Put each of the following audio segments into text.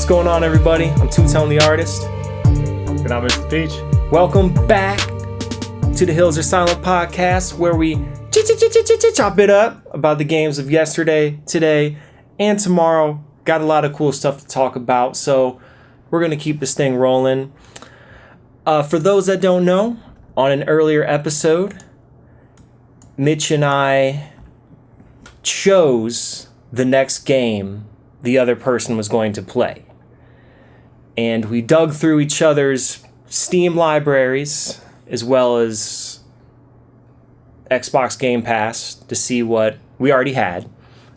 going on, everybody? I'm Two-Tone the Artist. And I'm Mr. Peach. Welcome back to the Hills Are Silent podcast, where we chop it up about the games of yesterday, today, and tomorrow. Got a lot of cool stuff to talk about, so we're going to keep this thing rolling. For those that don't know, on an earlier episode, Mitch and I chose the next game the other person was going to play. And we dug through each other's Steam libraries as well as Xbox Game Pass to see what we already had.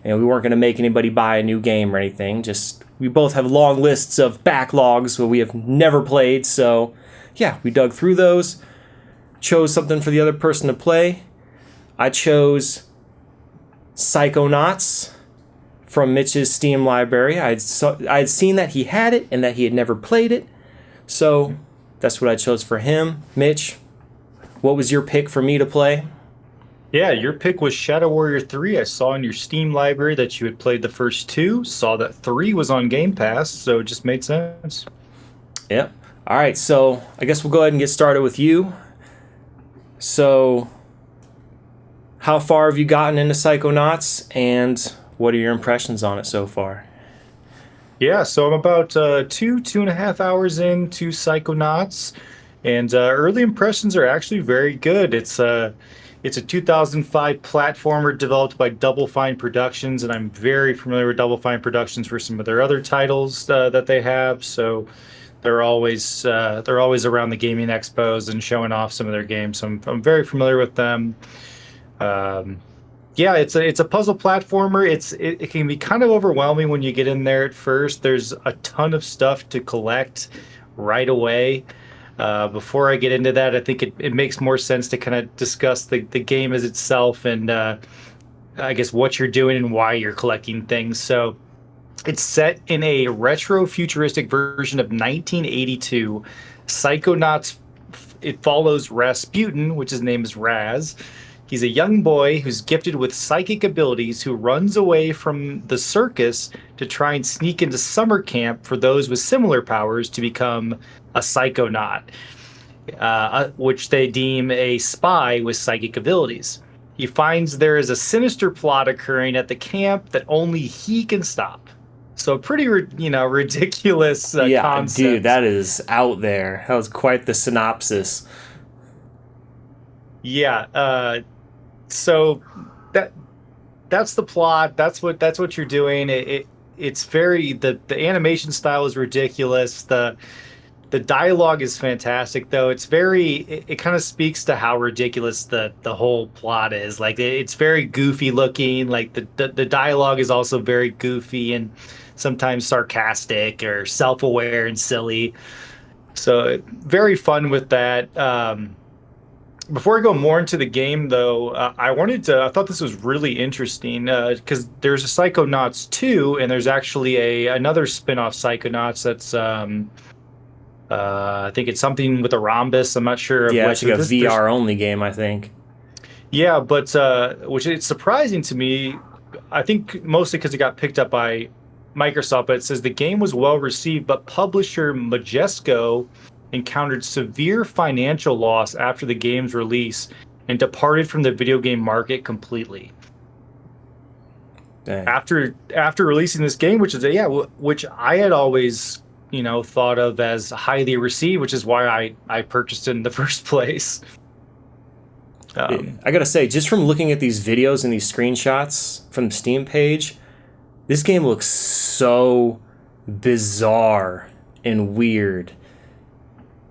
And we weren't going to make anybody buy a new game or anything. Just, we both have long lists of backlogs that we have never played. So, yeah, we dug through those. Chose something for the other person to play. I chose Psychonauts from Mitch's Steam library. I'd seen that he had it and that he had never played it. So that's what I chose for him. Mitch, what was your pick for me to play? Yeah, your pick was Shadow Warrior 3. I saw in your Steam library that you had played the first two. Saw that 3 was on Game Pass, so it just made sense. Yep. All right, so I guess we'll go ahead and get started with you. So, how far have you gotten into Psychonauts, and what are your impressions on it so far? Yeah, so I'm about 2.5 hours into Psychonauts, and early impressions are actually very good. It's a 2005 platformer developed by Double Fine Productions, and I'm very familiar with Double Fine Productions for some of their other titles that they have. So they're always around the gaming expos and showing off some of their games. So I'm very familiar with them. Yeah, it's a puzzle platformer. It can be kind of overwhelming when you get in there at first. There's a ton of stuff to collect right away. Before I get into that, I think it makes more sense to kind of discuss the game as itself and I guess what you're doing and why you're collecting things. So it's set in a retro-futuristic version of 1982. Psychonauts, it follows Rasputin, which his name is Raz. He's a young boy who's gifted with psychic abilities who runs away from the circus to try and sneak into summer camp for those with similar powers to become a psychonaut, which they deem a spy with psychic abilities. He finds there is a sinister plot occurring at the camp that only he can stop. So pretty, ridiculous concept. Dude, that is out there. That was quite the synopsis. Yeah, so that's the plot. That's what you're doing. It's very the animation style is ridiculous. The dialogue is fantastic, though. It kind of speaks to how ridiculous the whole plot is. Like, it's very goofy looking. Like the dialogue is also very goofy and sometimes sarcastic or self-aware and silly. So very fun with that. Before I go more into the game, though, I thought this was really interesting because there's a Psychonauts 2, and there's actually another spin-off Psychonauts that's, I think it's something with a rhombus. I'm not sure. It's like a VR-only game, I think. Yeah, but which is surprising to me, I think mostly because it got picked up by Microsoft, but it says the game was well-received, but publisher Majesco encountered severe financial loss after the game's release and departed from the video game market completely. Dang. After releasing this game, which I had always thought of as highly received, which is why I purchased it in the first place. I gotta say, just from looking at these videos and these screenshots from the Steam page, this game looks so bizarre and weird.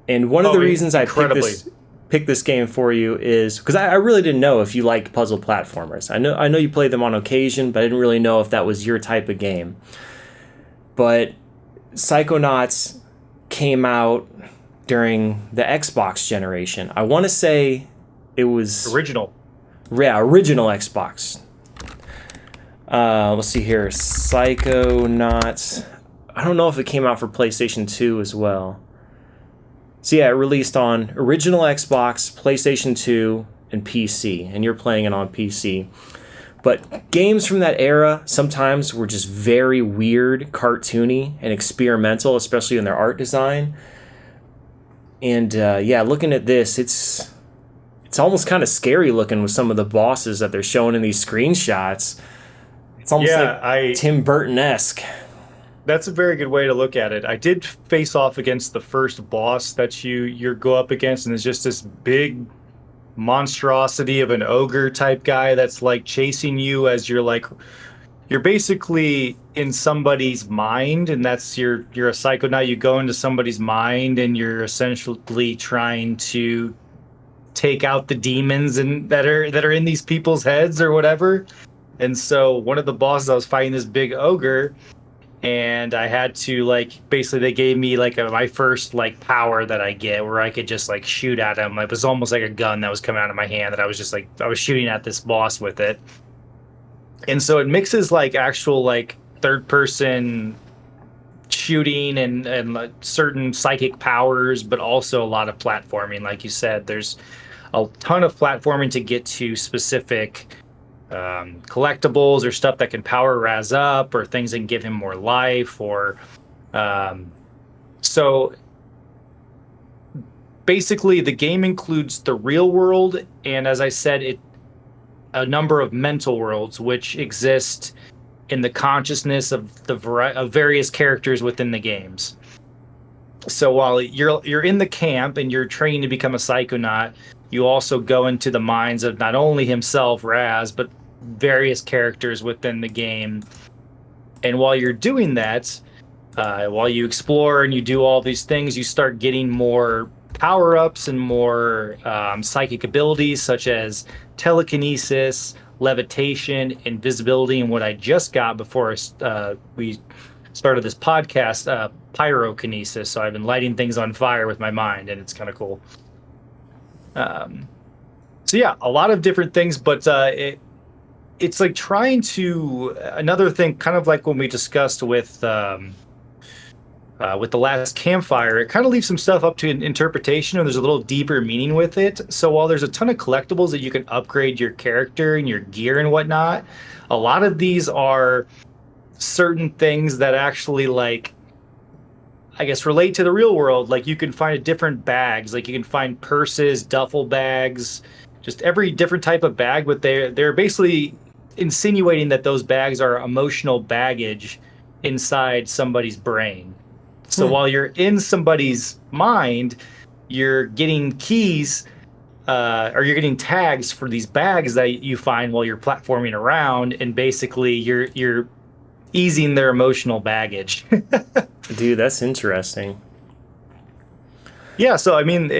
And one of the reasons I picked this game for you is because I really didn't know if you liked puzzle platformers. I know you play them on occasion, but I didn't really know if that was your type of game. But Psychonauts came out during the Xbox generation. I want to say it was original. Yeah, original Xbox. Let's see here, Psychonauts. I don't know if it came out for PlayStation 2 as well. So yeah, it released on original Xbox, PlayStation 2, and PC, and you're playing it on PC. But games from that era sometimes were just very weird, cartoony, and experimental, especially in their art design. And yeah, looking at this, it's almost kind of scary looking with some of the bosses that they're showing in these screenshots. It's almost like Tim Burton-esque. That's a very good way to look at it. I did face off against the first boss that you go up against, and it's just this big monstrosity of an ogre type guy that's like chasing you as you're basically in somebody's mind, and that's you're a psychonaut. You go into somebody's mind and you're essentially trying to take out the demons and that are in these people's heads or whatever. And so one of the bosses, I was fighting this big ogre, and I had to basically they gave me my first power that I get where I could just shoot at him. It was almost like a gun that was coming out of my hand that I was just I was shooting at this boss with it. And so it mixes actual third person shooting and certain psychic powers, but also a lot of platforming. Like you said, there's a ton of platforming to get to specific collectibles or stuff that can power Raz up, or things that can give him more life, or so basically the game includes the real world, and as I said, a number of mental worlds which exist in the consciousness of of various characters within the games. So while you're in the camp and you're training to become a psychonaut, you also go into the minds of not only himself, Raz, but various characters within the game. And while you're doing that, while you explore and you do all these things, you start getting more power-ups and more psychic abilities, such as telekinesis, levitation, invisibility, and what I just got before we started this podcast, pyrokinesis. So I've been lighting things on fire with my mind, and it's kind of cool. So yeah, a lot of different things, but it's trying to another thing, kind of like when we discussed with the last campfire. It kind of leaves some stuff up to interpretation, and there's a little deeper meaning with it. So while there's a ton of collectibles that you can upgrade your character and your gear and whatnot, a lot of these are certain things that actually I guess relate to the real world. You can find different bags, you can find purses, duffel bags, just every different type of bag, but they're basically insinuating that those bags are emotional baggage inside somebody's brain. So while you're in somebody's mind, you're getting keys or you're getting tags for these bags that you find while you're platforming around, and basically you're easing their emotional baggage. Dude, that's interesting. Yeah, so I mean,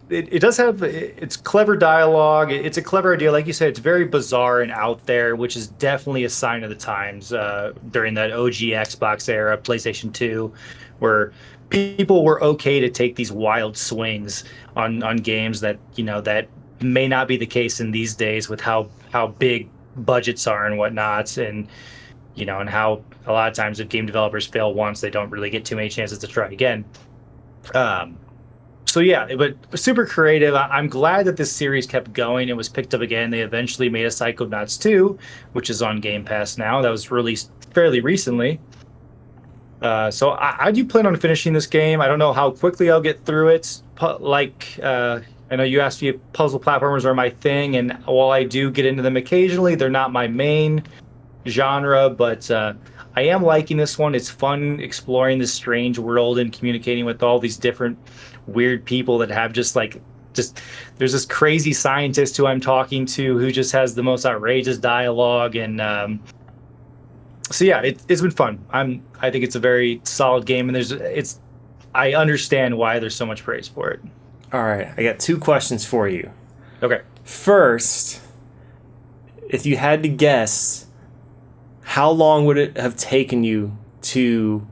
it does have it's clever dialogue. It's a clever idea, like you said. It's very bizarre and out there, which is definitely a sign of the times during that OG Xbox era, PlayStation 2, where people were okay to take these wild swings on games that that may not be the case in these days with how big budgets are and whatnot, and and how a lot of times if game developers fail once, they don't really get too many chances to try again. So yeah, but super creative. I'm glad that this series kept going. It was picked up again. They eventually made a Psychonauts 2, which is on Game Pass now. That was released fairly recently. So I do plan on finishing this game. I don't know how quickly I'll get through it. I know you asked me if puzzle platformers are my thing, and while I do get into them occasionally, they're not my main genre, but I am liking this one. It's fun exploring this strange world and communicating with all these different weird people that have just there's this crazy scientist who I'm talking to who just has the most outrageous dialogue, and so yeah, it's been fun. I think it's a very solid game, and I understand why there's so much praise for it. All right, I got 2 questions for you. Okay. First, if you had to guess, how long would it have taken you to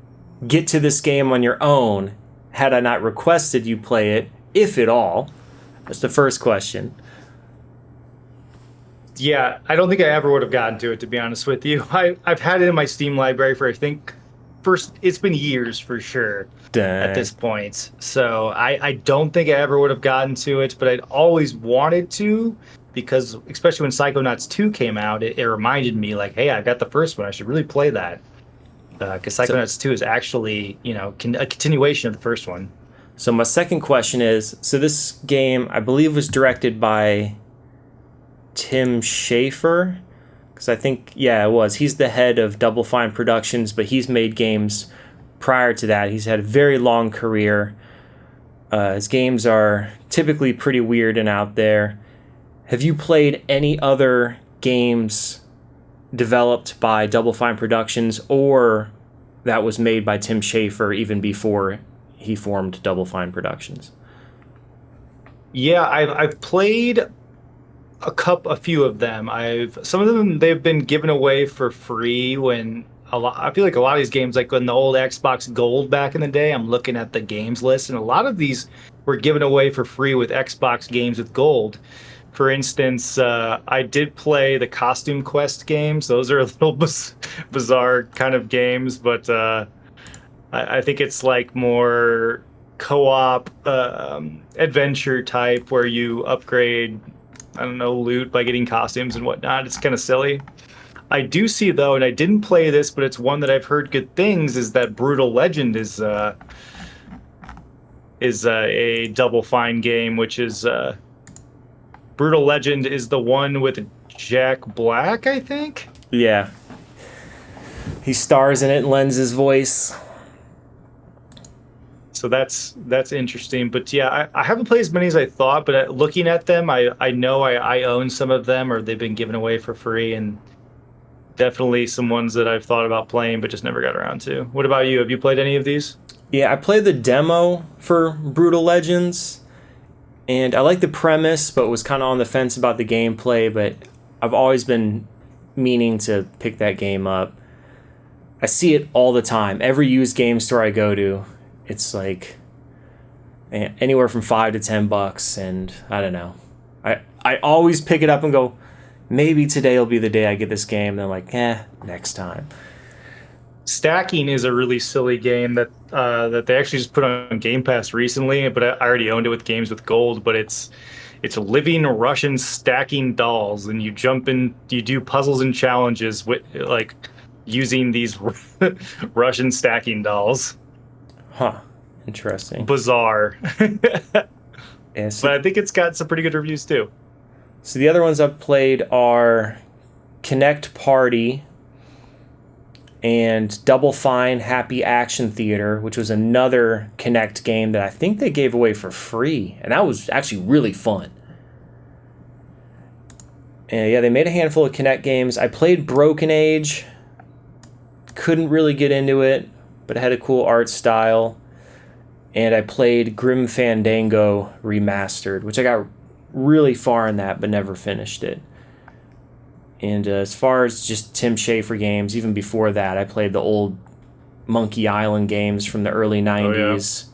get to this game on your own had I not requested you play it, if at all? That's the first question. Yeah, I don't think I ever would have gotten to it, to be honest with you. I've had it in my Steam library for I think it's been years for sure at Dang. this point. So I don't think I ever would have gotten to it, but I'd always wanted to because especially when Psychonauts 2 came out, it reminded me like, hey, I got the first one. I should really play that. Because So, Psychonauts 2 is actually, a continuation of the first one. so my second question is, so this game, I believe, was directed by Tim Schafer. Because I think, yeah, it was. He's the head of Double Fine Productions, but he's made games prior to that. He's had a very long career. His games are typically pretty weird and out there. Have you played any other games developed by Double Fine Productions or that was made by Tim Schafer even before he formed Double Fine Productions? Yeah, I've played a few of them. Some of them they've been given away for free when I feel like a lot of these games, like when the old Xbox Gold back in the day, I'm looking at the games list, and a lot of these were given away for free with Xbox games with Gold. For instance, I did play the Costume Quest games. Those are a little bizarre kind of games, but I think it's like more co-op adventure type where you upgrade, I don't know, loot by getting costumes and whatnot. It's kind of silly. I do see though, and I didn't play this, but it's one that I've heard good things. Is that Brutal Legend is a Double Fine game, which is Brutal Legend is the one with Jack Black, I think. Yeah. He stars in it and lends his voice. So that's interesting. But yeah, I haven't played as many as I thought, but looking at them, I know I own some of them or they've been given away for free, and definitely some ones that I've thought about playing but just never got around to. What about you? Have you played any of these? Yeah, I played the demo for Brutal Legends, and I like the premise, but was kind of on the fence about the gameplay, but I've always been meaning to pick that game up. I see it all the time. Every used game store I go to, it's like anywhere from $5 to $10, and I don't know. I always pick it up and go, maybe today will be the day I get this game. And I'm like, next time. Stacking is a really silly game that they actually just put on Game Pass recently, but I already owned it with games with gold. But it's living Russian stacking dolls, and you jump in, you do puzzles and challenges with like using these Russian stacking dolls. Huh. Interesting. Bizarre. Yeah, so, But I think it's got some pretty good reviews too. so the other ones I've played are Connect Party and Double Fine Happy Action Theater, which was another Connect game that I think they gave away for free, and that was actually really fun. And yeah, they made a handful of Connect games. I played Broken Age, couldn't really get into it, but it had a cool art style. And I played Grim Fandango Remastered, which I got really far in that, but never finished it. And as far as just Tim Schafer games, even before that, I played the old Monkey Island games from the early 90s.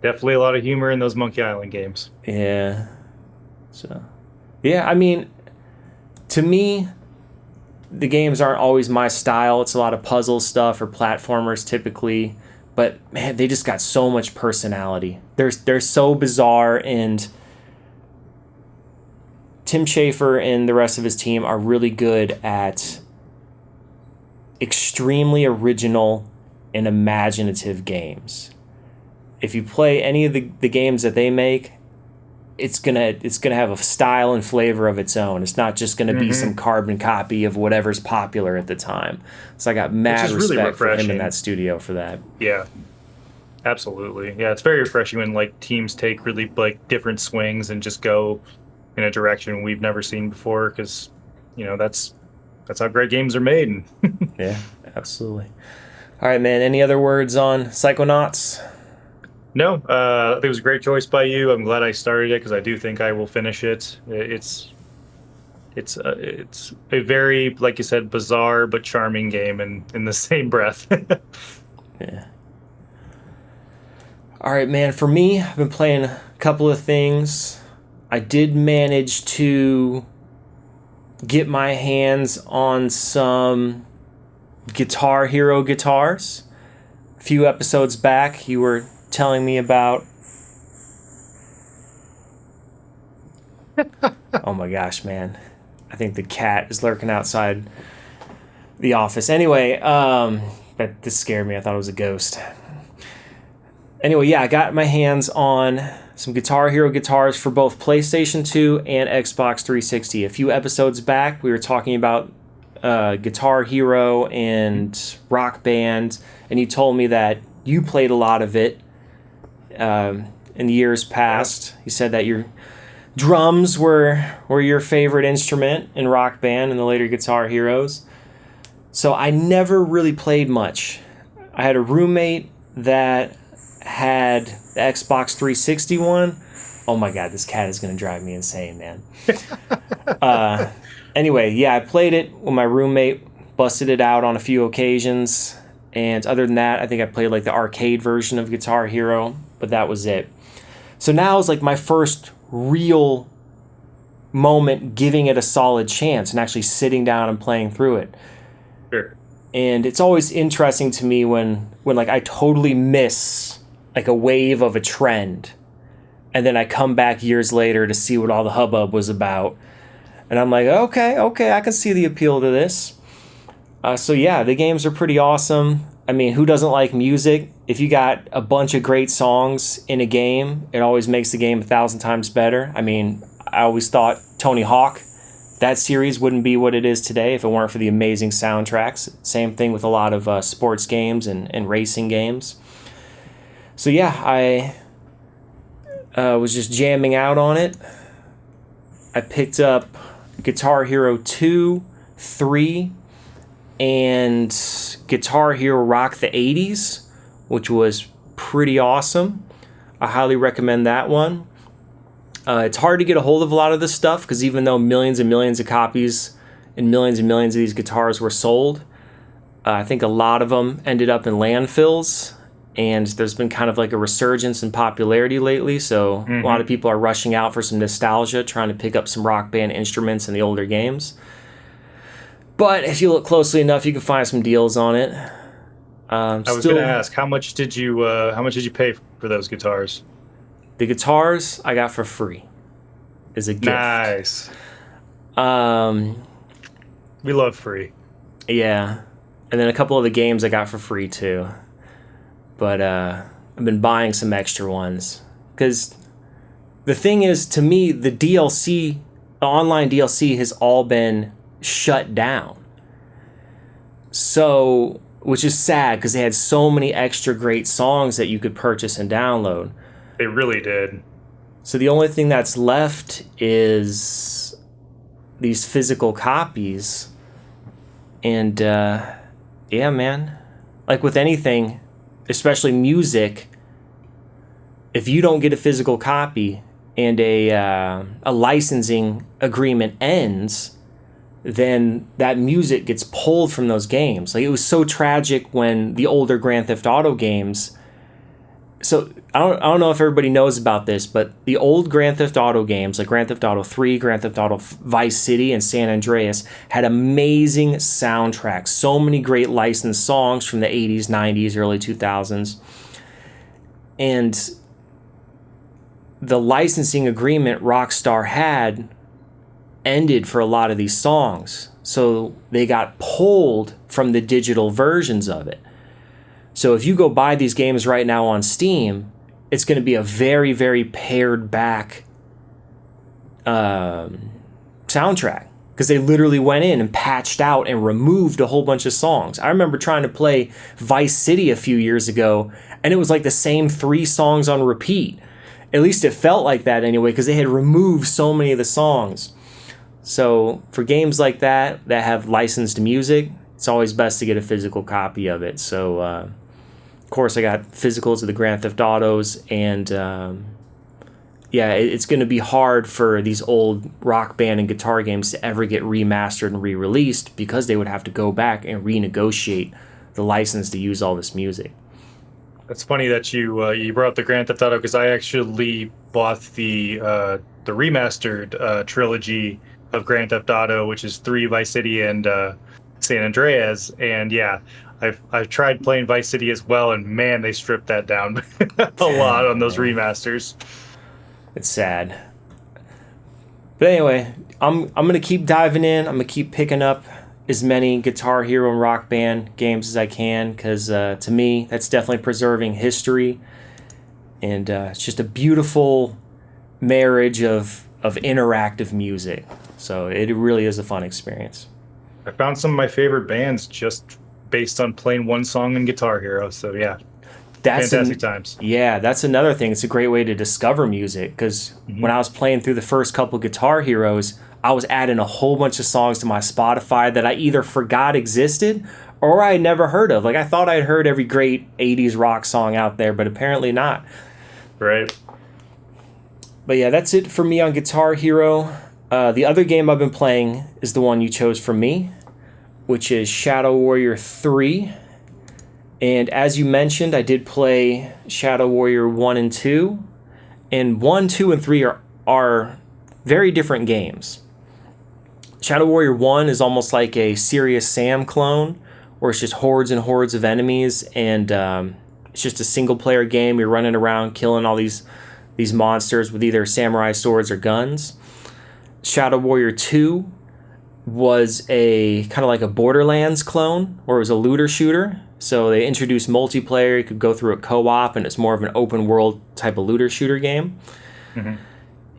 Definitely a lot of humor in those Monkey Island games. Yeah. So, yeah, I mean, to me, the games aren't always my style. It's a lot of puzzle stuff or platformers typically. But, man, they just got so much personality. They're so bizarre, and Tim Schafer and the rest of his team are really good at extremely original and imaginative games. If you play any of the games that they make, it's gonna have a style and flavor of its own. It's not just gonna be some carbon copy of whatever's popular at the time. So I got mad really respect for him refreshing. in that studio for that. Yeah, absolutely. Yeah, it's very refreshing when like teams take really like different swings and just go in a direction we've never seen before, because that's how great games are made. Yeah, absolutely. All right, man. Any other words on Psychonauts? No, I think it was a great choice by you. I'm glad I started it because I do think I will finish it. It's a very, like you said, bizarre but charming game in the same breath. Yeah. All right, man. For me, I've been playing a couple of things. I did manage to get my hands on some Guitar Hero guitars. A few episodes back, you were telling me about... Oh my gosh, man. I think the cat is lurking outside the office. Anyway, this scared me. I thought it was a ghost. Anyway, yeah, I got my hands on some Guitar Hero guitars for both PlayStation 2 and Xbox 360. A few episodes back, we were talking about Guitar Hero and Rock Band, and you told me that you played a lot of it in years past. You said that your drums were your favorite instrument in Rock Band and the later Guitar Heroes. So I never really played much. I had a roommate that had the Xbox 360 one. Oh my god, this cat is going to drive me insane, man. Anyway, yeah, I played it with my roommate, busted it out on a few occasions, and other than that, I think I played like the arcade version of Guitar Hero, but that was it. So now is like my first real moment giving it a solid chance and actually sitting down and playing through it. Sure. And it's always interesting to me when like I totally miss like a wave of a trend, and then I come back years later to see what all the hubbub was about, and I'm like, okay, I can see the appeal to this. So yeah, the games are pretty awesome. I mean, who doesn't like music? If you got a bunch of great songs in a game, it always makes the game 1,000 times better. I mean, I always thought Tony Hawk, that series wouldn't be what it is today if it weren't for the amazing soundtracks. Same thing with a lot of sports games and racing games. So yeah, I was just jamming out on it. I picked up Guitar Hero 2, 3, and Guitar Hero Rock the 80s, which was pretty awesome. I highly recommend that one. It's hard to get a hold of a lot of this stuff because even though millions and millions of copies and millions of these guitars were sold, I think a lot of them ended up in landfills, and there's been kind of like a resurgence in popularity lately, so a lot of people are rushing out for some nostalgia, trying to pick up some Rock Band instruments in the older games. But if you look closely enough, you can find some deals on it. I was going to ask, how much did you pay for those guitars? The guitars I got for free as a gift. Nice. We love free. Yeah. And then a couple of the games I got for free too. But I've been buying some extra ones. Because the thing is, to me, the DLC, online DLC has all been shut down. So, which is sad because they had so many extra great songs that you could purchase and download. They really did. So the only thing that's left is these physical copies. And yeah, man, like with anything, especially music, if you don't get a physical copy and a licensing agreement ends, then that music gets pulled from those games. Like, it was so tragic when the older Grand Theft Auto games. So I don't know if everybody knows about this, but the old Grand Theft Auto games, like Grand Theft Auto 3, Grand Theft Auto Vice City, and San Andreas, had amazing soundtracks. So many great licensed songs from the 80s, 90s, early 2000s. And the licensing agreement Rockstar had ended for a lot of these songs. So they got pulled from the digital versions of it. So if you go buy these games right now on Steam, it's going to be a very, very pared back soundtrack, because they literally went in and patched out and removed a whole bunch of songs. I remember trying to play Vice City a few years ago, and it was like the same 3 songs on repeat. At least it felt like that anyway, because they had removed so many of the songs. So for games like that have licensed music, it's always best to get a physical copy of it. So of course I got physicals of the Grand Theft Autos, and yeah, it's going to be hard for these old Rock Band and guitar games to ever get remastered and re-released, because they would have to go back and renegotiate the license to use all this music. It's funny that you brought up the Grand Theft Auto, because I actually bought the remastered trilogy of Grand Theft Auto, which is 3, Vice City, and San Andreas, and yeah, I've tried playing Vice City as well, and man, they stripped that down a lot on those remasters. It's sad. But anyway, I'm gonna keep diving in. I'm gonna keep picking up as many Guitar Hero and Rock Band games as I can, because to me, that's definitely preserving history, and it's just a beautiful marriage of interactive music. So it really is a fun experience. I found some of my favorite bands just based on playing one song in Guitar Hero. So yeah, fantastic times. Yeah, that's another thing. It's a great way to discover music, because when I was playing through the first couple Guitar Heroes, I was adding a whole bunch of songs to my Spotify that I either forgot existed or I had never heard of. Like, I thought I'd heard every great 80s rock song out there, but apparently not. Right. But yeah, that's it for me on Guitar Hero. The other game I've been playing is the one you chose for me, which is Shadow Warrior 3. And as you mentioned, I did play Shadow Warrior 1 and 2. And 1, 2, and 3 are very different games. Shadow Warrior 1 is almost like a Serious Sam clone, where it's just hordes and hordes of enemies, and it's just a single-player game. You're running around killing all these monsters with either samurai swords or guns. Shadow Warrior 2 was a kind of like a Borderlands clone, or it was a looter shooter. So they introduced multiplayer. You could go through a co-op, and it's more of an open world type of looter shooter game.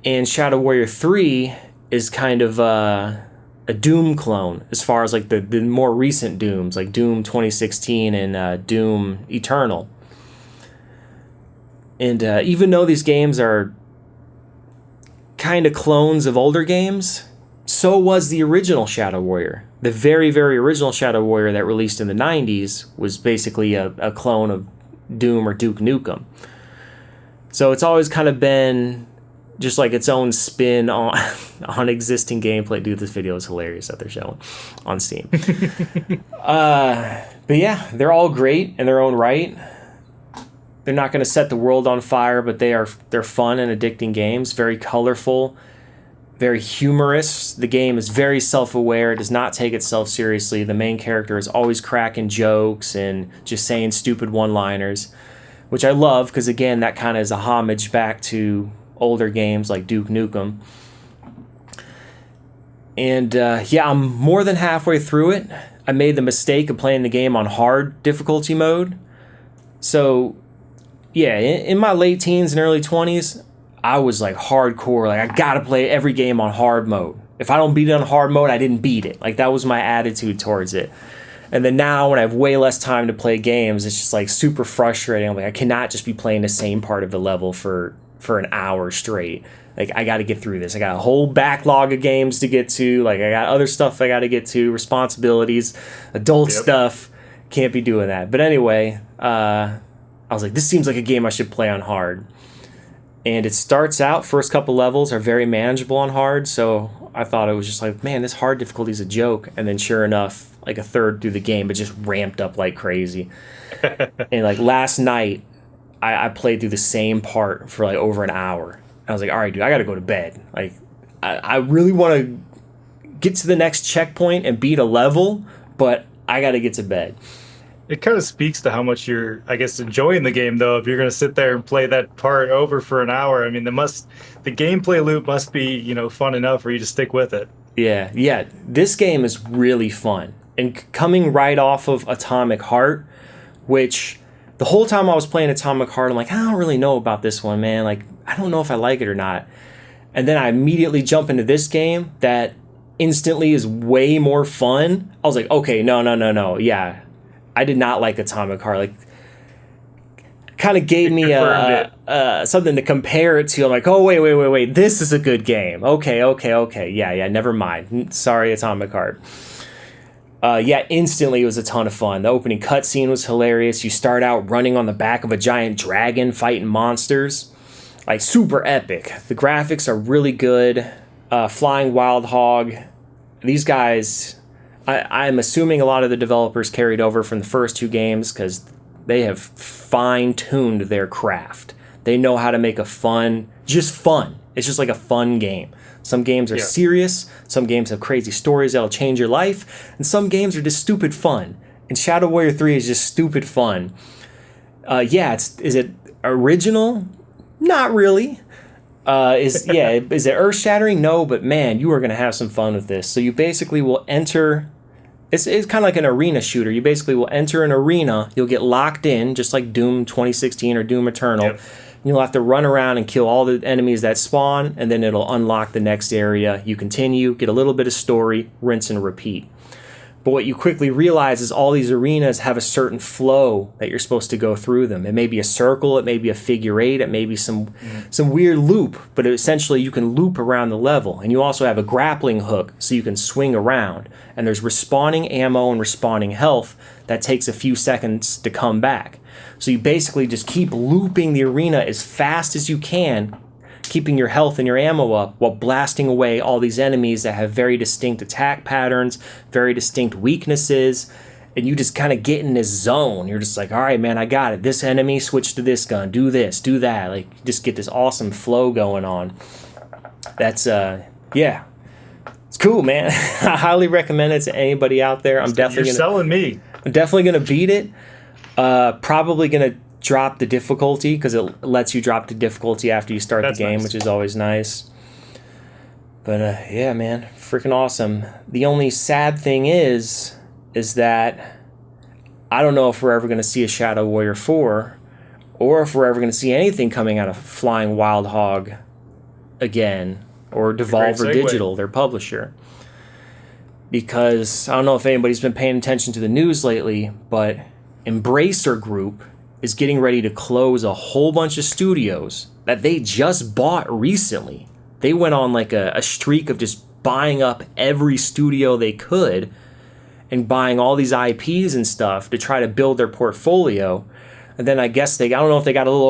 And Shadow Warrior 3 is kind of a Doom clone, as far as like the more recent Dooms, like Doom 2016 and Doom Eternal. And even though these games are kind of clones of older games, so was the original Shadow Warrior. The very, very original Shadow Warrior that released in the 90s was basically a clone of Doom or Duke Nukem. So it's always kind of been just like its own spin on existing gameplay. Dude, this video is hilarious that they're showing on Steam. But yeah, they're all great in their own right. They're not going to set the world on fire, but they're fun and addicting games. Very colorful, very humorous. The game is very self-aware. It does not take itself seriously. The main character is always cracking jokes and just saying stupid one-liners, which I love, because again, that kind of is a homage back to older games like Duke Nukem. And yeah, I'm more than halfway through it. I made the mistake of playing the game on hard difficulty mode. So yeah, in my late teens and early 20s, I was like hardcore. Like, I gotta play every game on hard mode. If I don't beat it on hard mode, I didn't beat it. Like, that was my attitude towards it. And then now, when I have way less time to play games, it's just like super frustrating. I'm like, I cannot just be playing the same part of the level for an hour straight. Like, I got to get through this. I got a whole backlog of games to get to. Like, I got other stuff I got to get to, responsibilities, adult stuff. Can't be doing that. But anyway, I was like, this seems like a game I should play on hard. And it starts out, first couple levels are very manageable on hard. So I thought it was just like, man, this hard difficulty is a joke. And then sure enough, like a third through the game, it just ramped up like crazy. And like last night, I played through the same part for like over an hour. I was like, all right, dude, I got to go to bed. Like, I really want to get to the next checkpoint and beat a level, but I got to get to bed. It kind of speaks to how much you're, I guess, enjoying the game, though. If you're going to sit there and play that part over for an hour, I mean, the gameplay loop must be, fun enough for you to stick with it. Yeah. This game is really fun. And coming right off of Atomic Heart, which the whole time I was playing Atomic Heart, I'm like, I don't really know about this one, man. Like, I don't know if I like it or not. And then I immediately jump into this game that instantly is way more fun. I was like, okay, no. Yeah, I did not like Atomic Heart. Like, kind of gave me something to compare it to. I'm like, oh, wait. This is a good game. Okay. Yeah, never mind. Sorry, Atomic Heart. Yeah, instantly it was a ton of fun. The opening cutscene was hilarious. You start out running on the back of a giant dragon fighting monsters. Like, super epic. The graphics are really good. Flying Wild Hog. These guys, I'm assuming a lot of the developers carried over from the first two games because they have fine-tuned their craft. They know how to make just fun. It's just like a fun game. Some games are serious, some games have crazy stories that'll change your life, and some games are just stupid fun. And Shadow Warrior 3 is just stupid fun. Is it original? Not really. Is it earth-shattering? No, but man, you are going to have some fun with this. So you basically will enter... It's kind of like an arena shooter. You basically will enter an arena. You'll get locked in, just like Doom 2016 or Doom Eternal. Yep. You'll have to run around and kill all the enemies that spawn, and then it'll unlock the next area. You continue, get a little bit of story, rinse and repeat. But what you quickly realize is all these arenas have a certain flow that you're supposed to go through them. It may be a circle, it may be a figure eight, it may be some weird loop, but essentially you can loop around the level. And you also have a grappling hook so you can swing around. And there's respawning ammo and respawning health that takes a few seconds to come back. So you basically just keep looping the arena as fast as you can, keeping your health and your ammo up while blasting away all these enemies that have very distinct attack patterns, very distinct weaknesses, and you just kind of get in this zone. You're just like, all right, man, I got it. This enemy, switch to this gun, do this, do that. Like, you just get this awesome flow going on. That's, it's cool, man. I highly recommend it to anybody out there. You're selling me. I'm definitely going to beat it. Probably going to drop the difficulty because it lets you drop the difficulty after you start the game, which is always nice. But yeah, man, freaking awesome. The only sad thing is that I don't know if we're ever going to see a Shadow Warrior 4 or if we're ever going to see anything coming out of Flying Wild Hog again, or Devolver Digital, their publisher. Because I don't know if anybody's been paying attention to the news lately, but Embracer Group is getting ready to close a whole bunch of studios that they just bought recently. They went on like a streak of just buying up every studio they could and buying all these IPs and stuff to try to build their portfolio. And then I guess I don't know if they got a little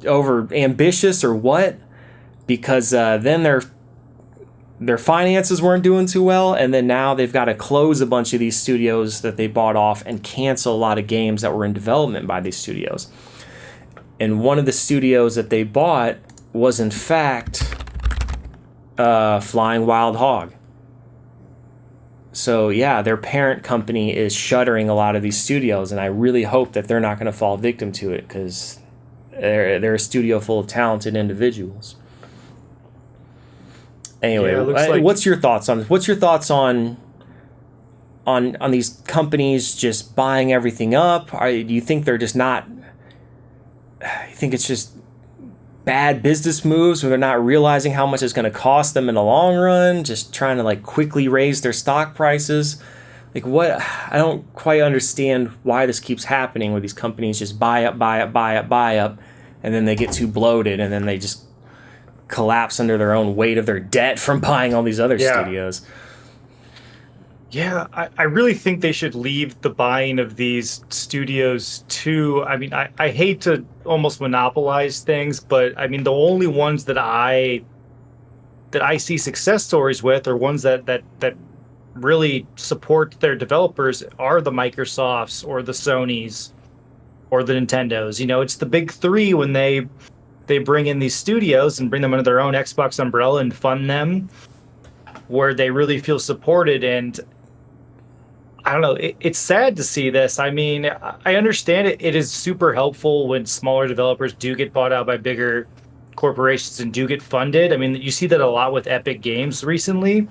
over ambitious or what, because then their finances weren't doing too well, and then now they've got to close a bunch of these studios that they bought off and cancel a lot of games that were in development by these studios. And one of the studios that they bought was, in fact, Flying Wild Hog. So, yeah, their parent company is shuttering a lot of these studios, and I really hope that they're not going to fall victim to it, because they're a studio full of talented individuals. Anyway, what's your thoughts on these companies just buying everything up? Do you think they're just not? You think it's just bad business moves where they're not realizing how much it's going to cost them in the long run, just trying to like quickly raise their stock prices? Like, what? I don't quite understand why this keeps happening, where these companies just buy up, and then they get too bloated, and then they just collapse under their own weight of their debt from buying all these other studios. Yeah, I really think they should leave the buying of these studios to, I mean, I hate to almost monopolize things, but I mean, the only ones that I see success stories with, or ones that really support their developers, are the Microsofts or the Sonys or the Nintendos. You know, it's the big three when they bring in these studios and bring them under their own Xbox umbrella and fund them, where they really feel supported. And I don't know, it's sad to see this. I mean, I understand it is super helpful when smaller developers do get bought out by bigger corporations and do get funded. I mean, you see that a lot with Epic Games recently.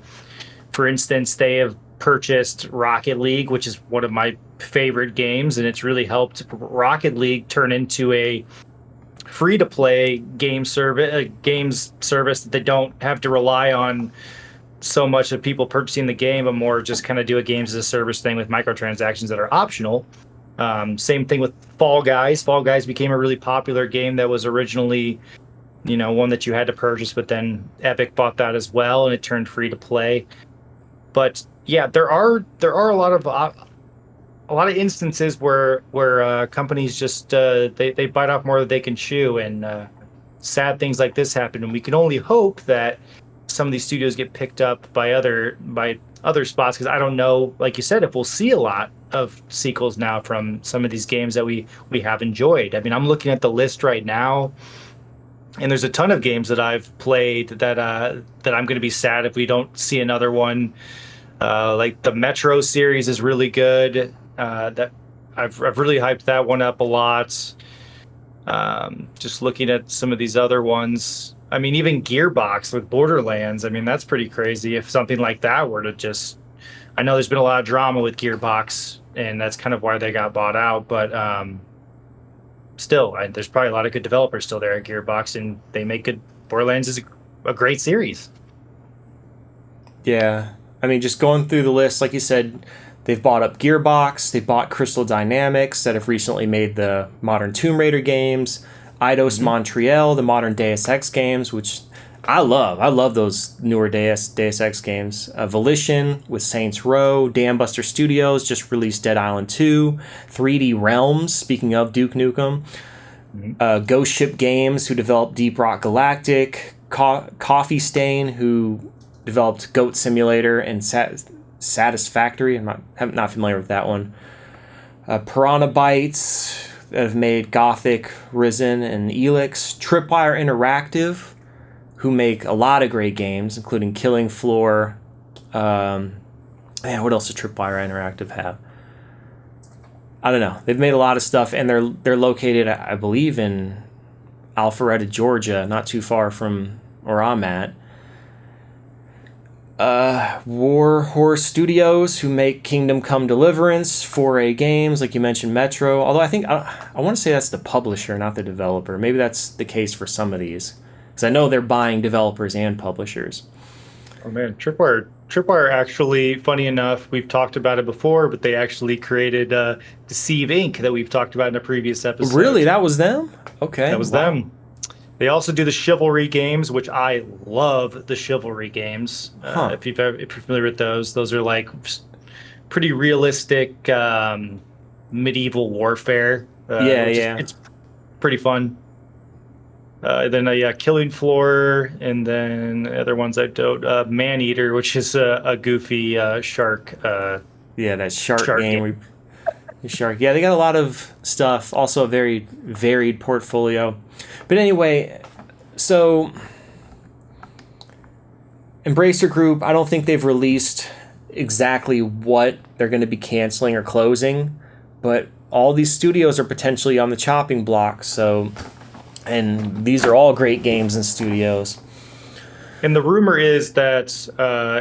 For instance, they have purchased Rocket League, which is one of my favorite games, and it's really helped Rocket League turn into a free-to-play games service that they don't have to rely on so much of people purchasing the game, but more just kind of do a games as a service thing with microtransactions that are optional. Same thing with Fall Guys. Fall Guys became a really popular game that was originally, one that you had to purchase, but then Epic bought that as well, and it turned free to play. But yeah, there are a lot of instances where companies just they bite off more than they can chew, and sad things like this happen. And we can only hope that some of these studios get picked up by other spots, because I don't know, like you said, if we'll see a lot of sequels now from some of these games that we have enjoyed. I mean, I'm looking at the list right now, And there's a ton of games that I've played that I'm going to be sad if we don't see another one. Like the Metro series is really good. That I've really hyped that one up a lot. Just looking at some of these other ones. I mean, even Gearbox with Borderlands. I mean, that's pretty crazy. If something like that were to just, I know there's been a lot of drama with Gearbox, and that's kind of why they got bought out. But still, there's probably a lot of good developers still there at Gearbox, and they make good. Borderlands is a great series. Yeah. I mean, just going through the list, like you said, they've bought up Gearbox, they bought Crystal Dynamics that have recently made the modern Tomb Raider games, Eidos Montreal, the modern Deus Ex games, which I love. I love those newer Deus Ex games. Volition with Saints Row, Dam Buster Studios just released Dead Island 2, 3D Realms, speaking of Duke Nukem, Ghost Ship Games, who developed Deep Rock Galactic, Coffee Stain, who developed Goat Simulator and Satisfactory. I'm not familiar with that one. Piranha Bytes that have made Gothic, Risen, and Elix. Tripwire Interactive, who make a lot of great games, including Killing Floor. What else does Tripwire Interactive have? I don't know. They've made a lot of stuff, and they're located, I believe, in Alpharetta, Georgia, not too far from where I'm at. War Horse Studios, who make Kingdom Come Deliverance, 4A Games, like you mentioned, Metro. Although I want to say that's the publisher, not the developer. Maybe that's the case for some of these, because I know they're buying developers and publishers. Oh man, Tripwire actually, funny enough, we've talked about it before, but they actually created Deceive Inc. that we've talked about in a previous episode. Really, that was them? Okay, that was them. They also do the Chivalry games, which I love the Chivalry games. If you're familiar with those are like pretty realistic medieval warfare. It's pretty fun. Then Killing Floor, and then other ones I don't. Maneater, which is a goofy shark. That shark game. Shark. Yeah, they got a lot of stuff. Also a very varied portfolio. But anyway, so Embracer Group, I don't think they've released exactly what they're going to be canceling or closing, but all these studios are potentially on the chopping block. So, and these are all great games and studios. And the rumor is that,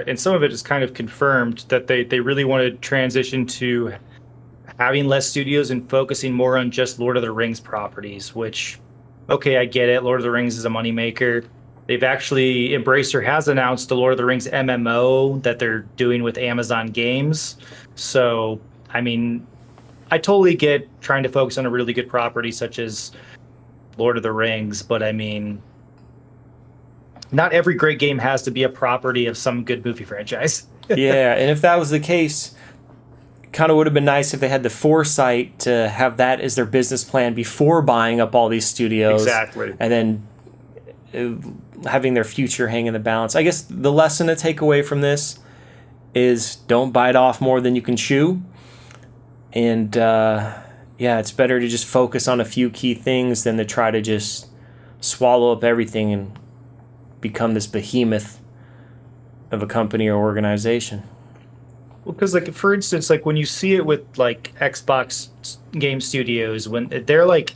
and some of it is kind of confirmed, that they really want to transition to having less studios and focusing more on just Lord of the Rings properties, which, okay, I get it. Lord of the Rings is a moneymaker. They've actually, Embracer has announced the Lord of the Rings MMO that they're doing with Amazon Games. So, I mean, I totally get trying to focus on a really good property such as Lord of the Rings, but I mean, not every great game has to be a property of some good movie franchise. Yeah, and if that was the case, kind of would have been nice if they had the foresight to have that as their business plan before buying up all these studios. Exactly. And then having their future hang in the balance. I guess the lesson to take away from this is don't bite off more than you can chew. And it's better to just focus on a few key things than to try to just swallow up everything and become this behemoth of a company or organization. Well, because like for instance, like when you see it with like Xbox game studios, when they're like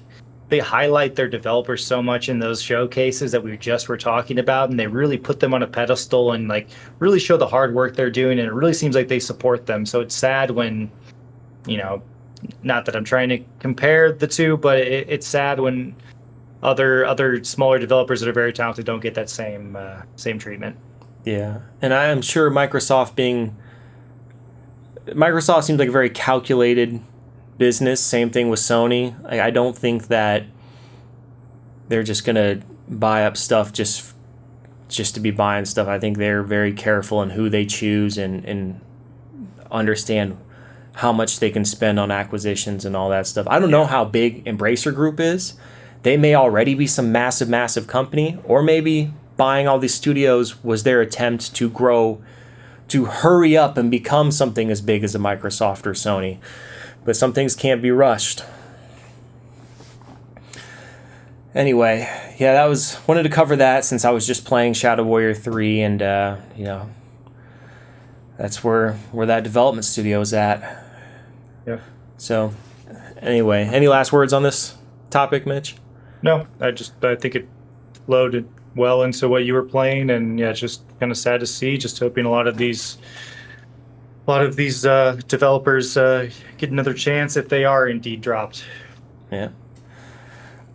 they highlight their developers so much in those showcases that we just were talking about, and they really put them on a pedestal and like really show the hard work they're doing, and it really seems like they support them. So it's sad when, not that I'm trying to compare the two, but it's sad when other smaller developers that are very talented don't get that same treatment. Yeah, and I am sure Microsoft seems like a very calculated business. Same thing with Sony. I don't think that they're just gonna buy up stuff just to be buying stuff. I think they're very careful in who they choose and understand how much they can spend on acquisitions and all that stuff. I don't know how big Embracer Group is. They may already be some massive company, or maybe buying all these studios was their attempt to grow, to hurry up and become something as big as a Microsoft or Sony. But some things can't be rushed. Anyway, yeah, that was wanted to cover that since I was just playing Shadow Warrior 3, and that's where that development studio is at. Yeah. So, anyway, any last words on this topic, Mitch? No, I think it loaded well into what you were playing, and yeah, it's just kind of sad to see. Just hoping a lot of these developers get another chance if they are indeed dropped. Yeah.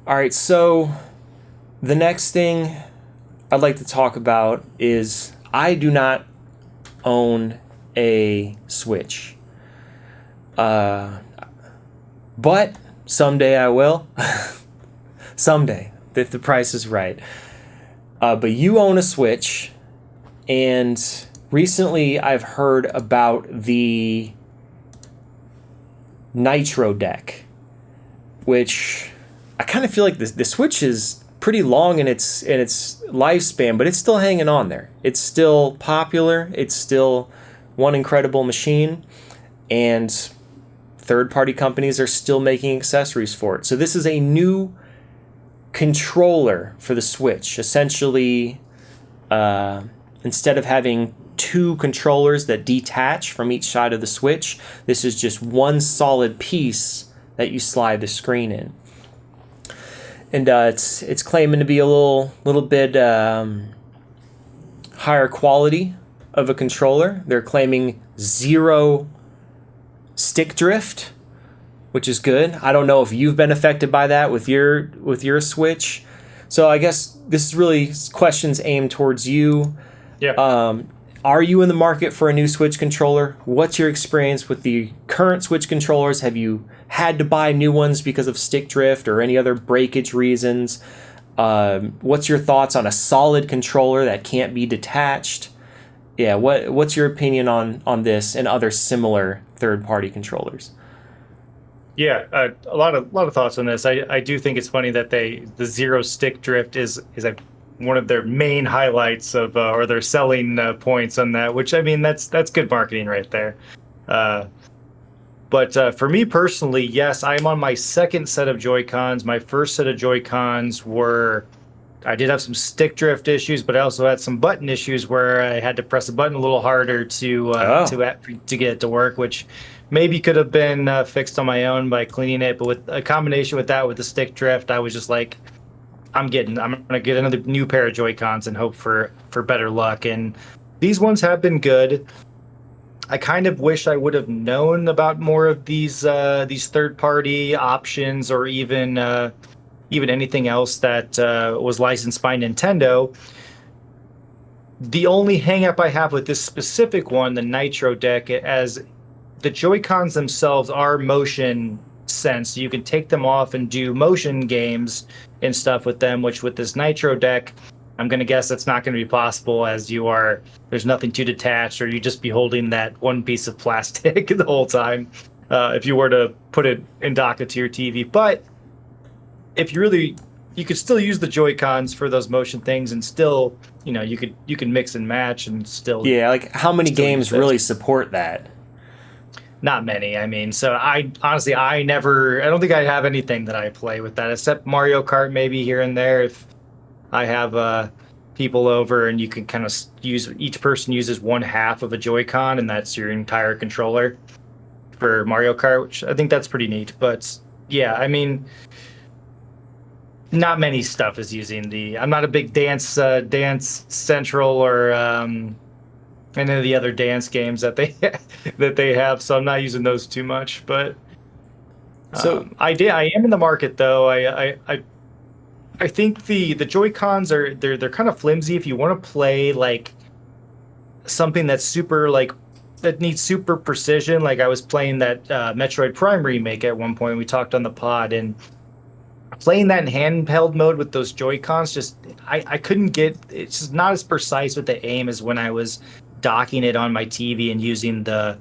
All right, so the next thing I'd like to talk about is I do not own a Switch. But someday I will. Someday, if the price is right. But you own a Switch, and recently I've heard about the Nitro deck, which I kind of feel like the Switch is pretty long in its lifespan, but it's still hanging on there. It's still popular. It's still one incredible machine, and third-party companies are still making accessories for it. So this is a new controller for the Switch. Essentially, instead of having two controllers that detach from each side of the Switch, this is just one solid piece that you slide the screen in. And it's claiming to be a little bit higher quality of a controller. They're claiming 0 stick drift, which is good. I don't know if you've been affected by that with your Switch. So I guess this is really questions aimed towards you. Yeah. Are you in the market for a new Switch controller? What's your experience with the current Switch controllers? Have you had to buy new ones because of stick drift or any other breakage reasons? What's your thoughts on a solid controller that can't be detached? Yeah, what's your opinion on this and other similar third-party controllers? Yeah, a lot of thoughts on this. I do think it's funny that the 0 stick drift is one of their main highlights of or their selling points on that. Which, I mean, that's good marketing right there. But for me personally, yes, I'm on my second set of Joy-Cons. My first set of Joy-Cons I did have some stick drift issues, but I also had some button issues where I had to press a button a little harder to get it to work, which maybe could have been fixed on my own by cleaning it. But with a combination with the stick drift, I was just like, I'm gonna get another new pair of Joy-Cons and hope for better luck. And these ones have been good. I kind of wish I would have known about more of these third-party options, or even anything else that was licensed by Nintendo. The only hang-up I have with this specific one, the Nitro deck, as the Joy-Cons themselves are motion sense. You can take them off and do motion games and stuff with them, which with this Nitro deck, I'm going to guess that's not going to be possible, as there's nothing to detach, or you just be holding that one piece of plastic the whole time if you were to put it in dock to your TV. But if you could still use the Joy-Cons for those motion things, and still, you can mix and match and still. Yeah, like how many games really support that? Not many. I mean, so I don't think I have anything that I play with that, except Mario Kart maybe here and there if I have people over, and you can kind of each person uses one half of a Joy-Con, and that's your entire controller for Mario Kart, which I think that's pretty neat. But yeah, I mean, not many stuff is using I'm not a big Dance Central or any of the other dance games that they have, so I'm not using those too much. But I am in the market though. I think the Joy-Cons they're kind of flimsy if you want to play like something that's super that needs super precision. Like I was playing that Metroid Prime remake at one point. We talked on the pod, and playing that in handheld mode with those Joy-Cons, I couldn't get. It's just not as precise with the aim as when I was docking it on my TV and using the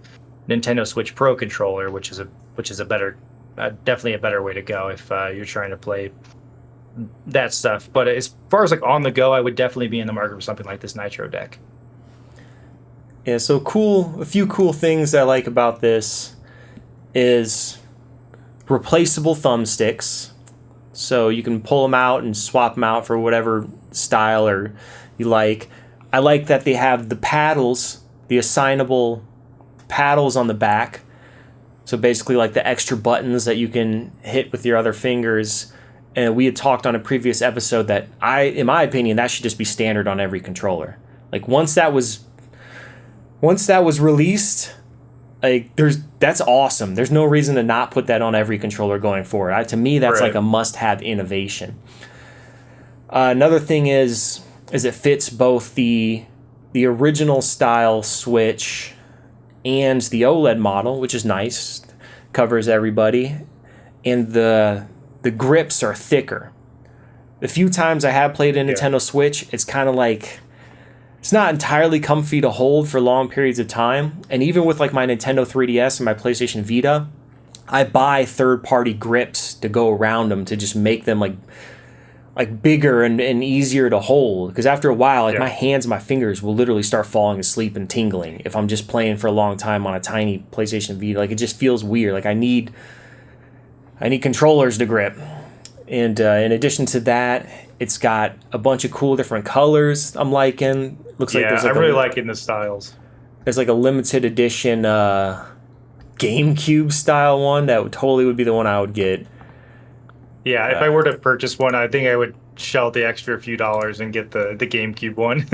Nintendo Switch Pro controller, which is a better, definitely a better way to go if you're trying to play that stuff. But as far as like on the go, I would definitely be in the market for something like this Nitro deck. Yeah, so a few cool things I like about this is replaceable thumbsticks. so you can pull them out and swap them out for whatever style or you like. I like that they have the paddles, the assignable paddles on the back. So basically like the extra buttons that you can hit with your other fingers. And we had talked on a previous episode that in my opinion, that should just be standard on every controller. Like once that was released, like that's awesome. There's no reason to not put that on every controller going forward. To me, that's like a must-have innovation. Another thing is it fits both the original style Switch and the OLED model, which is nice, covers everybody, and the grips are thicker. The few times I have played a Nintendo Switch, it's kind of like it's not entirely comfy to hold for long periods of time. And even with like my Nintendo 3DS and my PlayStation Vita, I buy third-party grips to go around them to just make them like bigger and easier to hold. Because after a while, like my hands and my fingers will literally start falling asleep and tingling if I'm just playing for a long time on a tiny PlayStation Vita. Like it just feels weird. Like I need controllers to grip. And in addition to that, it's got a bunch of cool different colors I'm liking. Looks like there's like I'm really liking the styles. There's like a limited edition GameCube style one that would be the one I would get. Yeah, if I were to purchase one, I think I would shell the extra few dollars and get the GameCube one.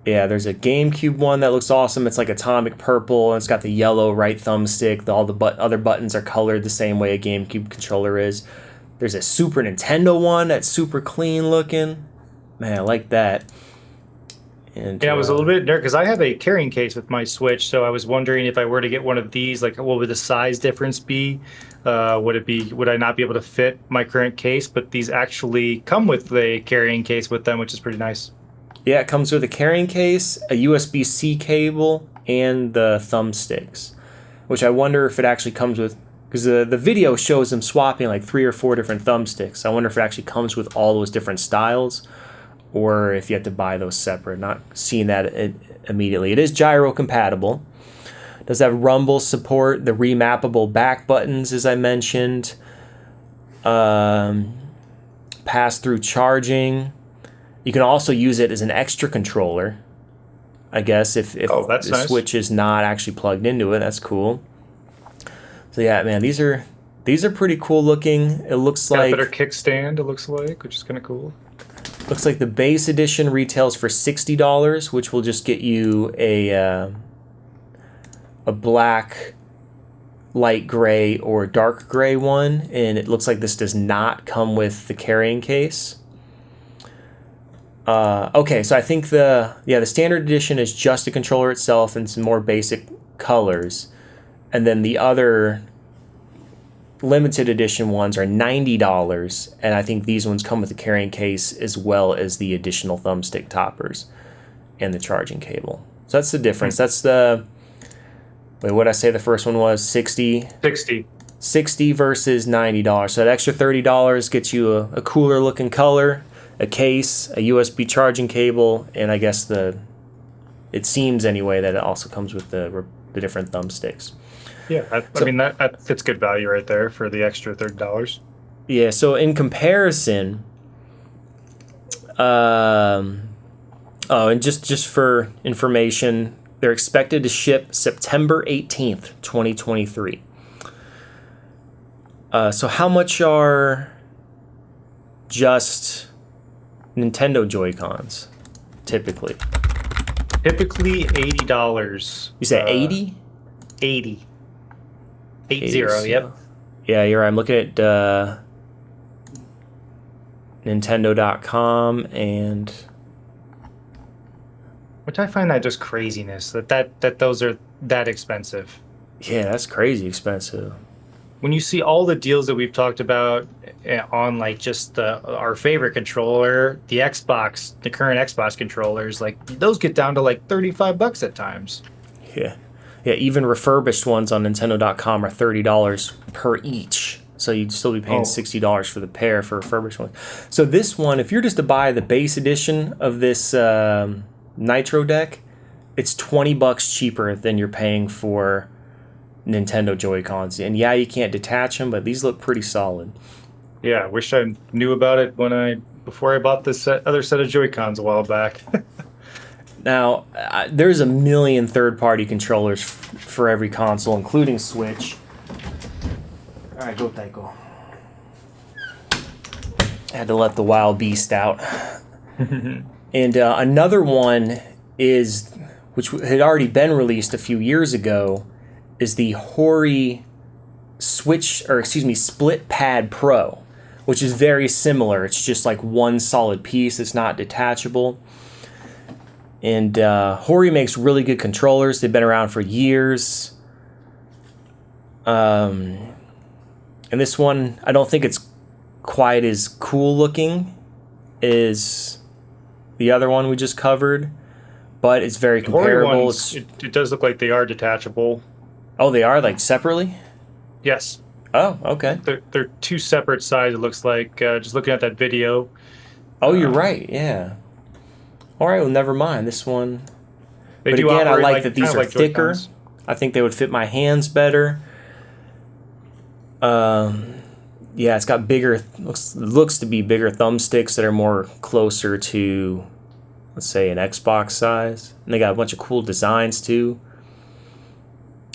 Yeah, there's a GameCube one that looks awesome. It's like atomic purple, and it's got the yellow right thumbstick. All the other buttons are colored the same way a GameCube controller is. There's a Super Nintendo one that's super clean looking. Man, I like that. And I was a little bit nervous because I have a carrying case with my Switch, so I was wondering if I were to get one of these, like what would the size difference be? Would I not be able to fit my current case? But these actually come with a carrying case with them, which is pretty nice. Yeah, it comes with a carrying case, a USB-C cable, and the thumbsticks, which I wonder if it actually comes with, because the video shows them swapping like 3 or 4 different thumbsticks. I wonder if it actually comes with all those different styles, or if you have to buy those separate. Not seeing that immediately. It is gyro compatible. Does have rumble support, the remappable back buttons, as I mentioned. Pass-through charging. You can also use it as an extra controller, I guess, if that's the nice. Switch is not actually plugged into it. That's cool. So yeah, man, these are pretty cool looking. It looks like a better kickstand, it looks like, which is kind of cool. Looks like the base edition retails for $60, which will just get you a black, light gray, or dark gray one, and it looks like this does not come with the carrying case. Okay, so I think the standard edition is just the controller itself and some more basic colors, and then the other limited edition ones are $90, and I think these ones come with the carrying case as well as the additional thumbstick toppers and the charging cable. So that's the difference. That's the what did I say the first one was? 60 versus $90. So that extra $30 gets you a cooler looking color, a case, a USB charging cable, and I guess it seems anyway that it also comes with the different thumbsticks. Yeah, I mean that fits good value right there for the extra $30. Yeah, so in comparison, and just for information, they're expected to ship September 18th, 2023. So how much are just Nintendo Joy-Cons typically? Typically $80. You said 80? 80. 80, yep. Yeah, you're right. I'm looking at Nintendo.com, and which I find that just craziness that those are that expensive. Yeah, that's crazy expensive. When you see all the deals that we've talked about on like just our favorite controller, the current Xbox controllers, like those get down to like $35 at times. Yeah. Yeah, even refurbished ones on Nintendo.com are $30 per each. So you'd still be paying $60 for the pair for refurbished ones. So this one, if you're just to buy the base edition of this Nitro deck, it's $20 cheaper than you're paying for Nintendo Joy-Cons. And yeah, you can't detach them, but these look pretty solid. Yeah, I wish I knew about it before I bought this other set of Joy-Cons a while back. Now, there's a million third-party controllers for every console, including Switch. All right, go Taiko. Had to let the wild beast out. And another one is, which had already been released a few years ago, is the Hori Split Pad Pro, which is very similar. It's just like one solid piece. It's not detachable. And Hori makes really good controllers. They've been around for years. And this one, I don't think it's quite as cool looking as the other one we just covered, but it's very comparable. Ones, it does look like they are detachable. Oh, they are, like, separately? Yes. Oh, okay. They're two separate sides, it looks like, just looking at that video. Oh, you're right, yeah. All right, well, never mind. This one... They but do again, I operate like that these are like thicker. Joy-Cons. I think they would fit my hands better. Yeah, it's got bigger... Looks to be bigger thumbsticks that are more closer to, let's say, an Xbox size. And they got a bunch of cool designs, too.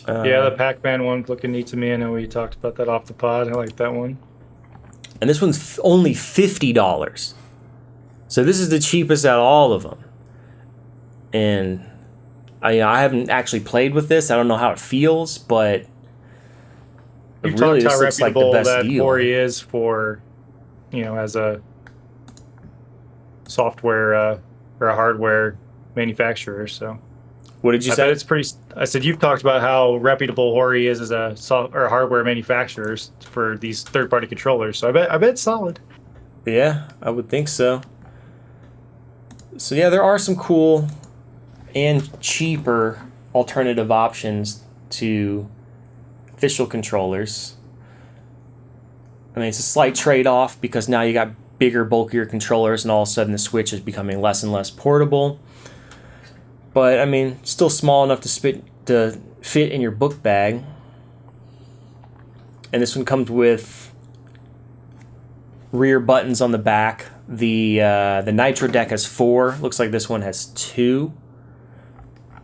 Yeah, the Pac-Man one's looking neat to me. I know we talked about that off the pod. I like that one. And this one's only $50. So this is the cheapest out of all of them. And I haven't actually played with this. I don't know how it feels, but You've really talked this how looks like the reputable best that deal. Hori is for, as a software or a hardware manufacturer. So What did you I say? bet it's pretty. I said you've talked about how reputable Hori is as a hardware manufacturers for these third-party controllers. So I bet it's solid. Yeah, I would think so. So yeah, there are some cool and cheaper alternative options to official controllers. I mean, it's a slight trade-off because now you got bigger, bulkier controllers, and all of a sudden the Switch is becoming less and less portable. But I mean, still small enough to fit in your book bag. And this one comes with rear buttons on the back. The Nitro deck has 4. Looks like this one has 2.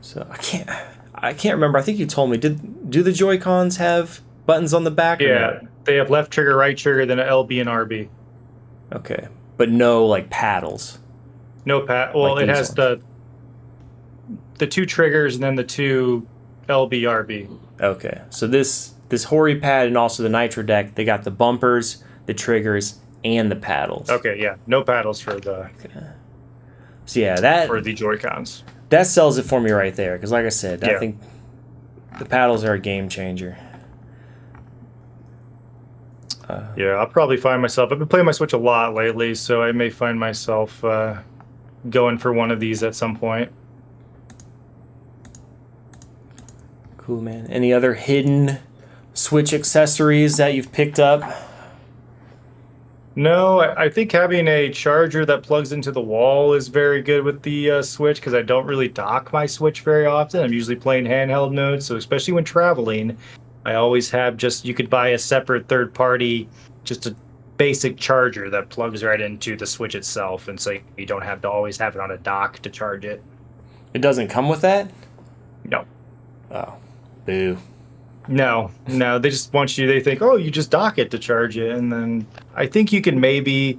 So I can't remember. I think you told me. Do the Joy-Cons have buttons on the back? Yeah, they have left trigger, right trigger, then an LB and RB. Okay, but no like paddles. No pad. Well, Like it these has ones. the 2 triggers and then the 2 LB RB. Okay, so this Hori pad and also the Nitro deck, they got the bumpers, the triggers, and the paddles. Okay, yeah, no paddles for So yeah, for the Joy-Cons. that sells it for me right there. Because like I said, I Yeah. think the paddles are a game changer. Yeah, I'll probably find myself. I've been playing my Switch a lot lately, so I may find myself going for one of these at some point. Cool, man. Any other hidden Switch accessories that you've picked up? No, I think having a charger that plugs into the wall is very good with the Switch because I don't really dock my Switch very often. I'm usually playing handheld mode, so especially when traveling, I always have you could buy a separate third party, just a basic charger that plugs right into the Switch itself, and so you don't have to always have it on a dock to charge it. It doesn't come with that? No. Oh, boo. No, they just want you, they think, oh, you just dock it to charge it, and then I think you can maybe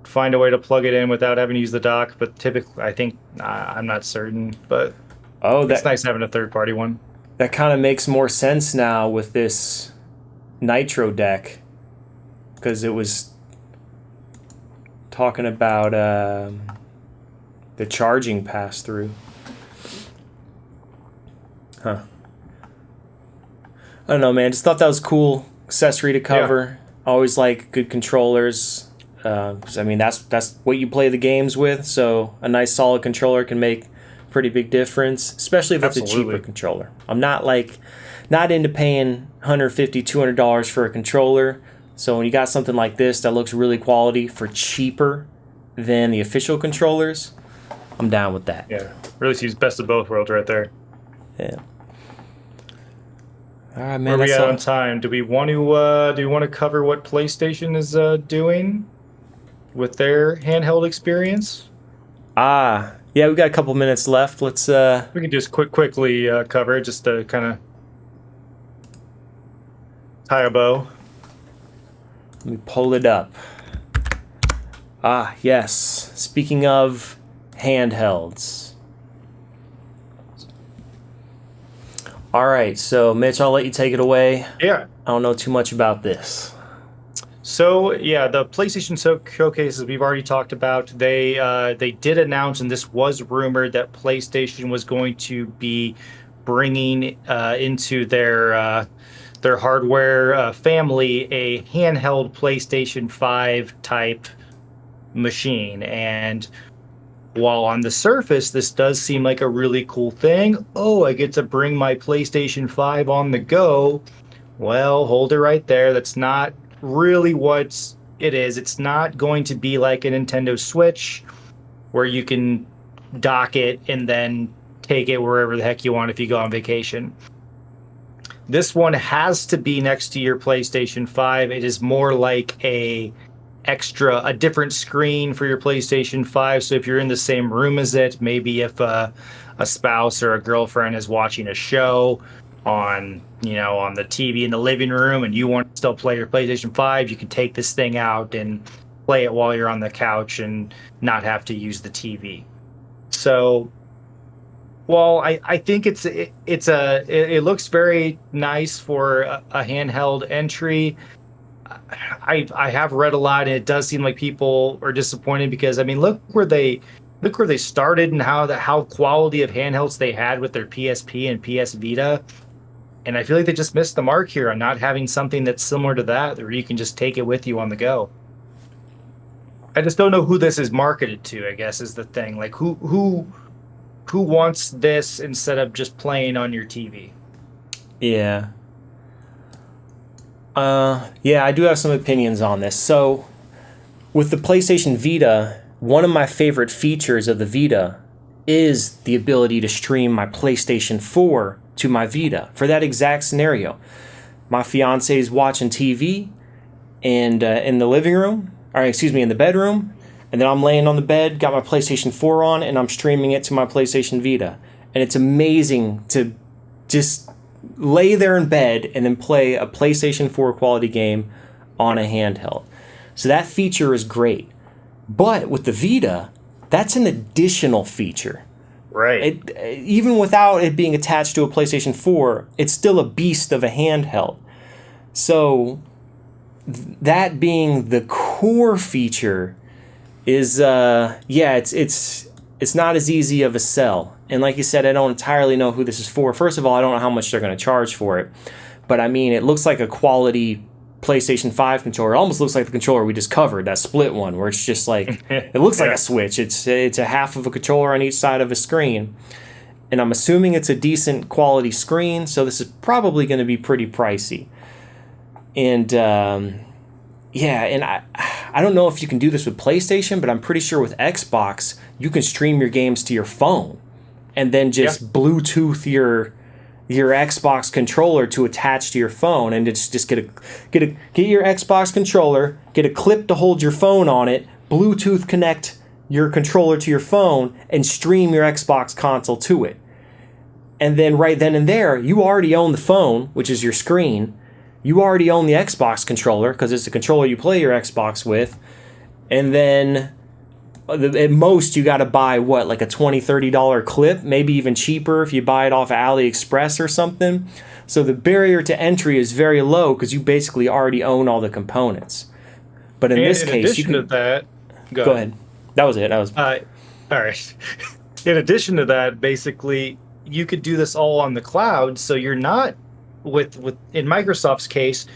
find a way to plug it in without having to use the dock, but typically, I think, I'm not certain, but it's nice having a third-party one. That kind of makes more sense now with this Nitro deck, because it was talking about the charging pass-through. Huh. I don't know, man. Just thought that was cool accessory to cover. Yeah. Always like good controllers. 'Cause, I mean, that's what you play the games with. So a nice solid controller can make a pretty big difference, especially if it's a cheaper controller. I'm not into paying $150, $200 for a controller. So when you got something like this that looks really quality for cheaper than the official controllers, I'm down with that. Yeah, really sees best of both worlds right there. Yeah. All right, Where man. are we That's at on all. time? Do we want to cover what PlayStation is doing with their handheld experience? Yeah, we got a couple minutes left. Let's We can just quickly cover it just to kind of tie a bow. let me pull it up. Yes. Speaking of handhelds. All right, so Mitch, I'll let you take it away. Yeah. I don't know too much about this. So yeah, the PlayStation showcases we've already talked about. They did announce, and this was rumored, that PlayStation was going to be bringing into their hardware family a handheld PlayStation 5 type machine. And while on the surface this does seem like a really cool thing, oh, I get to bring my PlayStation 5 on the go. Well, hold it right there. That's not really what it is. It's not going to be like a Nintendo Switch where you can dock it and then take it wherever the heck you want if you go on vacation. This one has to be next to your PlayStation 5. It is more like a different screen for your PlayStation 5. So if you're in the same room as it, maybe if a spouse or a girlfriend is watching a show on the TV in the living room and you want to still play your PlayStation 5, you can take this thing out and play it while you're on the couch and not have to use the TV. So well, I think it looks very nice for a handheld entry. I have read a lot, and it does seem like people are disappointed because I mean, look where they started and how quality of handhelds they had with their PSP and PS Vita, and I feel like they just missed the mark here on not having something that's similar to that, where you can just take it with you on the go. I just don't know who this is marketed to, I guess, is the thing. Like who wants this instead of just playing on your TV? Yeah. Yeah, I do have some opinions on this. So, with the PlayStation Vita, one of my favorite features of the Vita is the ability to stream my PlayStation 4 to my Vita for that exact scenario. My fiance is watching TV and in the living room, or excuse me, in the bedroom, and then I'm laying on the bed, got my PlayStation 4 on, and I'm streaming it to my PlayStation Vita. And it's amazing to just lay there in bed and then play a PlayStation 4 quality game on a handheld. So that feature is great. But with the Vita, that's an additional feature. Right. Even without it being attached to a PlayStation 4, it's still a beast of a handheld. So that being the core feature is it's not as easy of a sell. And like you said, I don't entirely know who this is for. First of all, I don't know how much they're going to charge for it. But I mean, it looks like a quality PlayStation 5 controller. It almost looks like the controller we just covered, that split one, where it's just like, it looks like a Switch. It's a half of a controller on each side of a screen. And I'm assuming it's a decent quality screen, so this is probably going to be pretty pricey. And and I don't know if you can do this with PlayStation, but I'm pretty sure with Xbox, you can stream your games to your phone and then just Bluetooth your Xbox controller to attach to your phone, and just get your Xbox controller, get a clip to hold your phone on it, Bluetooth connect your controller to your phone, and stream your Xbox console to it. And then right then and there, you already own the phone, which is your screen. You already own the Xbox controller because it's the controller you play your Xbox with. And then at most you got to buy like a $20-$30 clip, maybe even cheaper if you buy it off of AliExpress or something. So the barrier to entry is very low because you basically already own all the components. But in this case, you can. To that, go ahead. That was it. All right. In addition to that, basically, you could do this all on the cloud, so you're not with in Microsoft's case,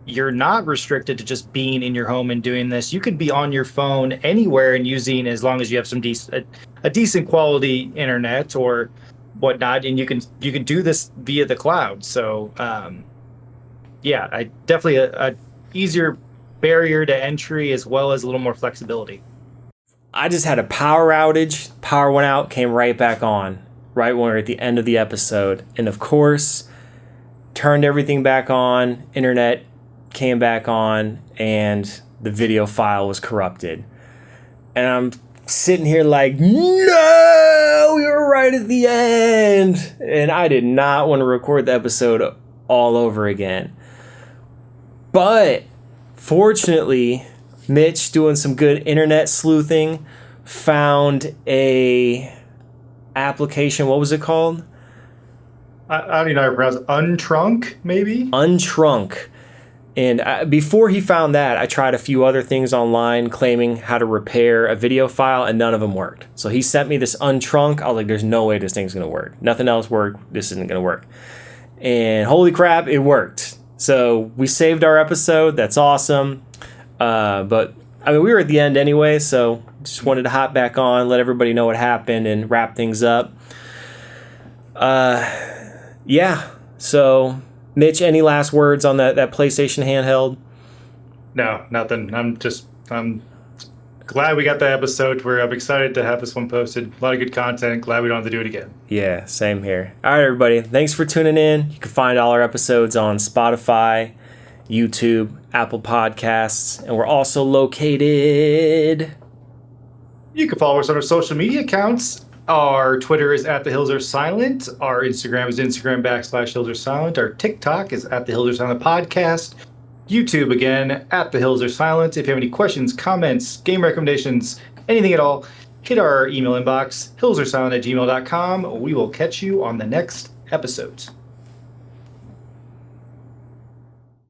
you're not restricted to just being in your home and doing this. You could be on your phone anywhere and using, as long as you have some decent quality internet or whatnot, and you can do this via the cloud. So I definitely a easier barrier to entry as well as a little more flexibility. I just had a power outage. Power went out, came right back on, right when we were at the end of the episode, and of course, turned everything back on, internet came back on, and the video file was corrupted. And I'm sitting here like, no, we were right at the end. And I did not want to record the episode all over again. But fortunately, Mitch, doing some good internet sleuthing, found a application. What was it called? I don't even know how to pronounce it. Untrunk, maybe? Untrunk. And before he found that, I tried a few other things online claiming how to repair a video file, and none of them worked. So he sent me this Untrunk. I was like, there's no way this thing's going to work. Nothing else worked. This isn't going to work. And holy crap, it worked. So we saved our episode. That's awesome. But I mean, we were at the end anyway, so just wanted to hop back on, let everybody know what happened, and wrap things up. Yeah. So, Mitch, any last words on that PlayStation handheld? No, nothing. I'm glad we got that episode where I'm excited to have this one posted. A lot of good content. Glad we don't have to do it again. Yeah, same here. All right, everybody. Thanks for tuning in. You can find all our episodes on Spotify, YouTube, Apple Podcasts, and we're also located... You can follow us on our social media accounts. Our Twitter is @TheHillsAreSilent. Our Instagram is Instagram.com/HillsAreSilent. Our TikTok is @TheHillsAreSilent Podcast. YouTube, again, @TheHillsAreSilent. If you have any questions, comments, game recommendations, anything at all, hit our email inbox, hillsaresilent@gmail.com. We will catch you on the next episode.